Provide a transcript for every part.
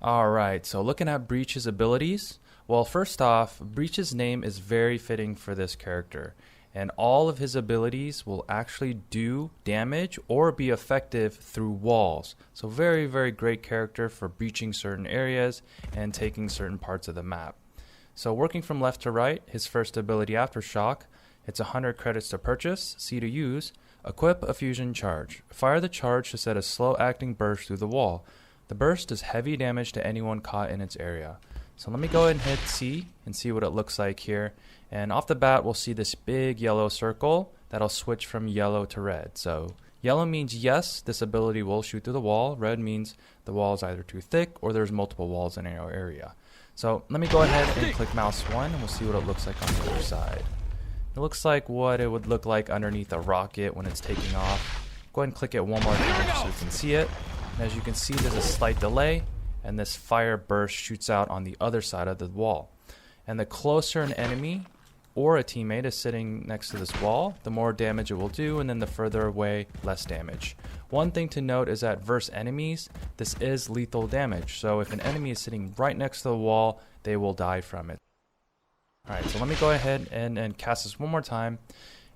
Alright, so looking at Breach's abilities, well, first off, Breach's name is very fitting for this character, and all of his abilities will actually do damage or be effective through walls. So very, very great character for breaching certain areas and taking certain parts of the map. So working from left to right, his first ability, Aftershock, it's 100 credits to purchase, C to use, equip a fusion charge. Fire the charge to set a slow acting burst through the wall. The burst does heavy damage to anyone caught in its area. So let me go ahead and hit C and see what it looks like here. And off the bat, we'll see this big yellow circle that'll switch from yellow to red. So yellow means yes, this ability will shoot through the wall. Red means the wall is either too thick or there's multiple walls in our area. So let me go ahead and click mouse 1 and we'll see what it looks like on the other side. It looks like what it would look like underneath a rocket when it's taking off. Go ahead and click it one more time so you can see it. And as you can see, there's a slight delay, and this fire burst shoots out on the other side of the wall. And the closer an enemy or a teammate is sitting next to this wall, the more damage it will do, and then the further away, less damage. One thing to note is that versus enemies, this is lethal damage. So if an enemy is sitting right next to the wall, they will die from it. Alright, so let me go ahead and cast this one more time.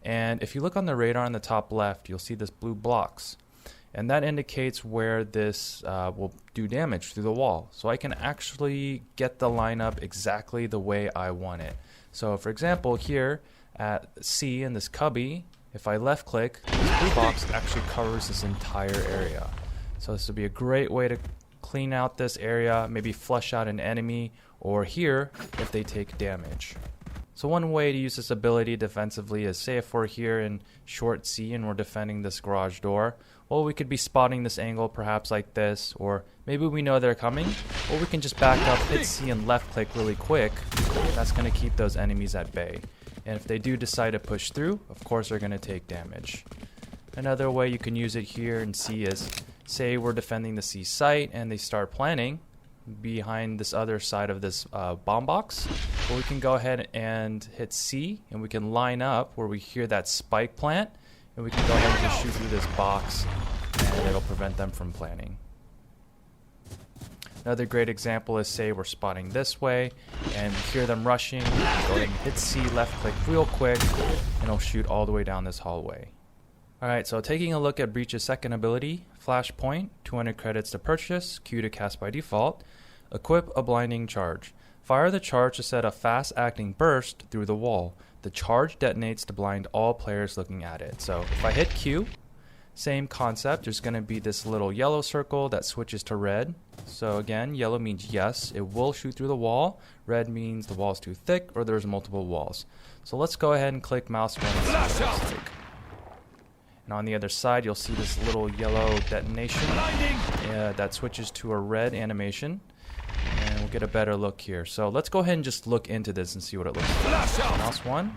And if you look on the radar on the top left, you'll see this blue blocks. And that indicates where this will do damage through the wall. So I can actually get the lineup exactly the way I want it. So for example, here at C in this cubby, if I left click, this blue box actually covers this entire area. So this would be a great way to clean out this area, maybe flush out an enemy, or here if they take damage. So one way to use this ability defensively is, say if we're here in short C and we're defending this garage door, well, we could be spotting this angle perhaps like this, or maybe we know they're coming, or we can just back up, hit C and left click really quick. That's going to keep those enemies at bay. And if they do decide to push through, of course they're going to take damage. Another way you can use it here in C is, say we're defending the C site and they start planning behind this other side of this bomb box. Well, we can go ahead and hit C and we can line up where we hear that spike plant, and we can go ahead and just shoot through this box and it'll prevent them from planning. Another great example is, say we're spotting this way and we hear them rushing, go ahead and hit C, left click real quick, and it'll shoot all the way down this hallway. Alright, so taking a look at Breach's second ability, Flashpoint, 200 credits to purchase, Q to cast by default, equip a blinding charge. Fire the charge to set a fast acting burst through the wall. The charge detonates to blind all players looking at it. So if I hit Q, same concept, there's going to be this little yellow circle that switches to red. So again, yellow means yes, it will shoot through the wall. Red means the wall's too thick or there's multiple walls. So let's go ahead and click mouse 1 and see what it looks like. And on the other side, you'll see this little yellow detonation that switches to a red animation. And we'll get a better look here. So let's go ahead and just look into this and see what it looks like. Mouse 1.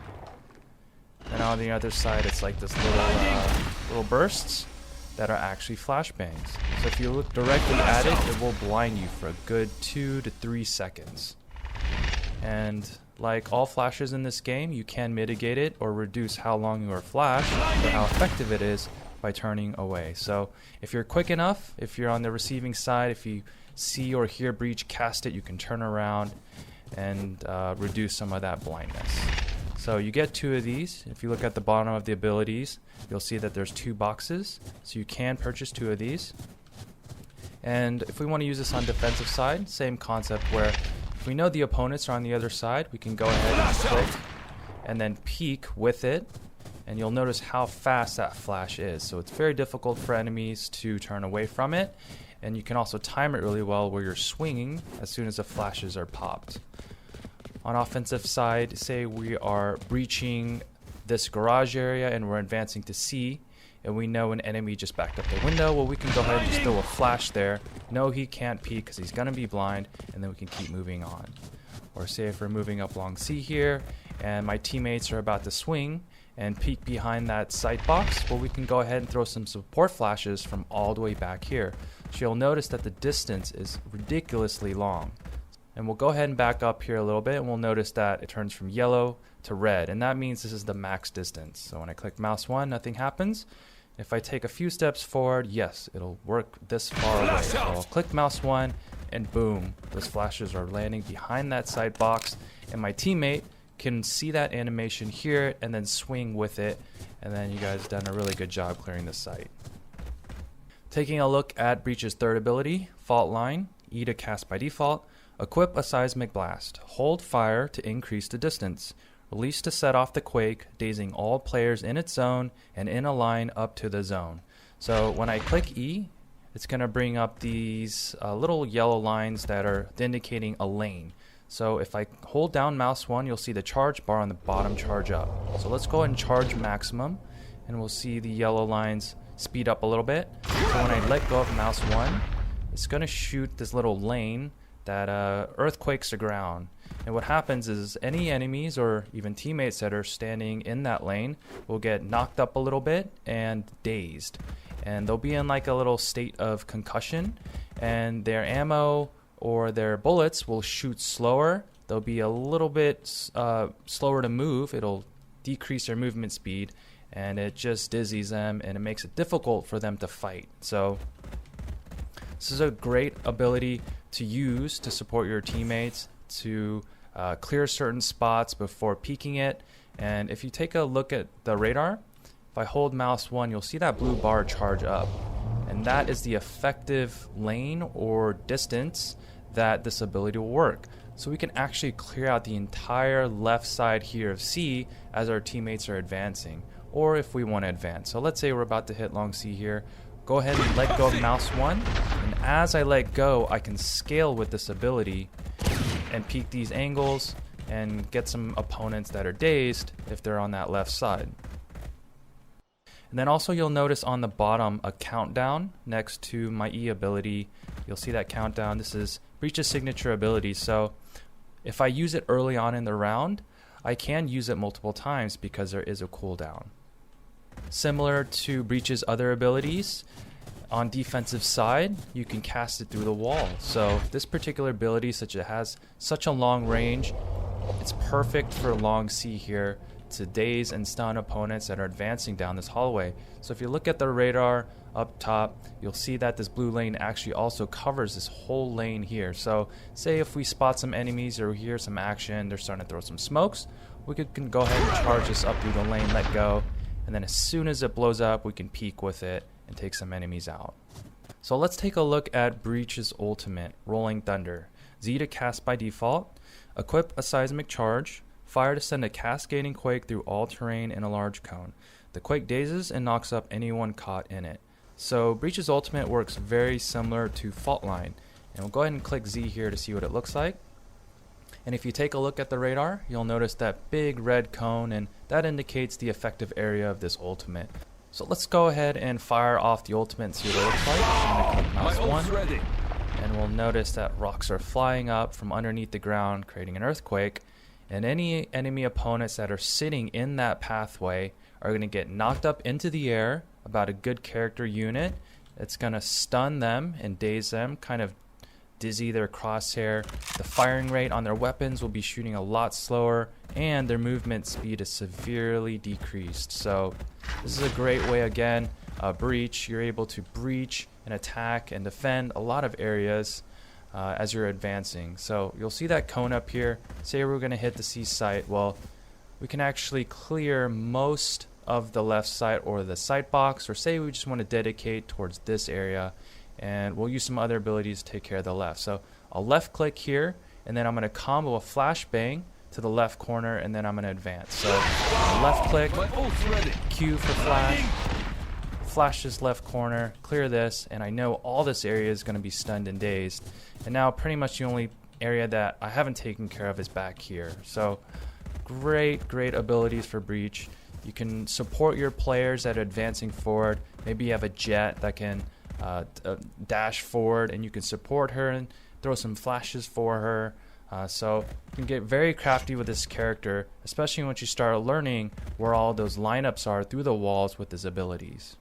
And on the other side, it's like this little bursts that are actually flashbangs. So if you look directly at it, it will blind you for a good 2 to 3 seconds. And like all flashes in this game, you can mitigate it or reduce how long you are flashed or how effective it is by turning away. So if you're quick enough, if you're on the receiving side, if you see or hear Breach cast it, you can turn around and reduce some of that blindness. So you get 2 of these. If you look at the bottom of the abilities, you'll see that there's 2 boxes. So you can purchase 2 of these. And if we want to use this on defensive side, same concept where if we know the opponents are on the other side, we can go ahead and click and then peek with it, and you'll notice how fast that flash is. So it's very difficult for enemies to turn away from it, and you can also time it really well where you're swinging as soon as the flashes are popped. On offensive side, say we are breaching this garage area and we're advancing to C, and we know an enemy just backed up the window, well, we can go ahead and just throw a flash there. No, he can't peek because he's going to be blind, and then we can keep moving on. Or say if we're moving up along C here, and my teammates are about to swing and peek behind that sight box, well, we can go ahead and throw some support flashes from all the way back here. So you'll notice that the distance is ridiculously long. And we'll go ahead and back up here a little bit, and we'll notice that it turns from yellow to red, and that means this is the max distance. So when I click mouse 1, nothing happens. If I take a few steps forward, yes, it'll work this far away. So I'll click mouse 1, and boom, those flashes are landing behind that side box, and my teammate can see that animation, hear it, and then swing with it, and then you guys done a really good job clearing the site. Taking a look at Breach's third ability, Fault Line, E to cast by default. Equip a seismic blast. Hold fire to increase the distance. Release to set off the quake, dazing all players in its zone and in a line up to the zone. So when I click E, it's going to bring up these little yellow lines that are indicating a lane. So if I hold down mouse 1, you'll see the charge bar on the bottom charge up. So let's go ahead and charge maximum, and we'll see the yellow lines speed up a little bit. So when I let go of mouse 1, it's going to shoot this little lane that earthquakes the ground. And what happens is any enemies or even teammates that are standing in that lane will get knocked up a little bit and dazed. And they'll be in like a little state of concussion, and their ammo or their bullets will shoot slower. They'll be a little bit slower to move. It'll decrease their movement speed, and it just dizzies them, and it makes it difficult for them to fight. So this is a great ability to use to support your teammates to clear certain spots before peeking it. And if you take a look at the radar, if I hold mouse 1, you'll see that blue bar charge up, and that is the effective lane or distance that this ability will work. So we can actually clear out the entire left side here of C as our teammates are advancing, or if we want to advance. So let's say we're about to hit long C here. Go ahead and let go of mouse 1, and as I let go, I can scale with this ability and peek these angles and get some opponents that are dazed if they're on that left side. And then also you'll notice on the bottom a countdown next to my E ability. You'll see that countdown. This is Breach's signature ability. So if I use it early on in the round, I can use it multiple times because there is a cooldown. Similar to Breach's other abilities, on defensive side, you can cast it through the wall. So this particular ability, since it has such a long range, it's perfect for long C here to daze and stun opponents that are advancing down this hallway. So if you look at the radar up top, you'll see that this blue lane actually also covers this whole lane here. So say if we spot some enemies or hear some action, they're starting to throw some smokes, we can go ahead and charge this up through the lane, let go, and then as soon as it blows up, we can peek with it and take some enemies out. So let's take a look at Breach's ultimate, Rolling Thunder. Z to cast by default. Equip a seismic charge. Fire to send a cascading quake through all terrain in a large cone. The quake dazes and knocks up anyone caught in it. So Breach's ultimate works very similar to Fault Line. And we'll go ahead and click Z here to see what it looks like. And if you take a look at the radar, you'll notice that big red cone, and that indicates the effective area of this ultimate. So let's go ahead and fire off the ultimate and see what it looks like. I'm going to click mouse 1, ready. And we'll notice that rocks are flying up from underneath the ground, creating an earthquake. And any enemy opponents that are sitting in that pathway are going to get knocked up into the air, about a good character unit. It's going to stun them and daze them, kind of dizzy their crosshair. The firing rate on their weapons will be shooting a lot slower, and their movement speed is severely decreased. So this is a great way, again, Breach. You're able to breach and attack and defend a lot of areas as you're advancing. So you'll see that cone up here. Say we're going to hit the C site. Well, we can actually clear most of the left side or the sight box, or say we just want to dedicate towards this area, and we'll use some other abilities to take care of the left. So I'll left click here, and then I'm going to combo a flashbang to the left corner, and then I'm going to advance. So left click, Q for flash this left corner, clear this, and I know all this area is going to be stunned and dazed. And now pretty much the only area that I haven't taken care of is back here. So great abilities for Breach. You can support your players that are advancing forward. Maybe you have a jet that can dash forward, and you can support her and throw some flashes for her. So you can get very crafty with this character, especially once you start learning where all those lineups are through the walls with his abilities.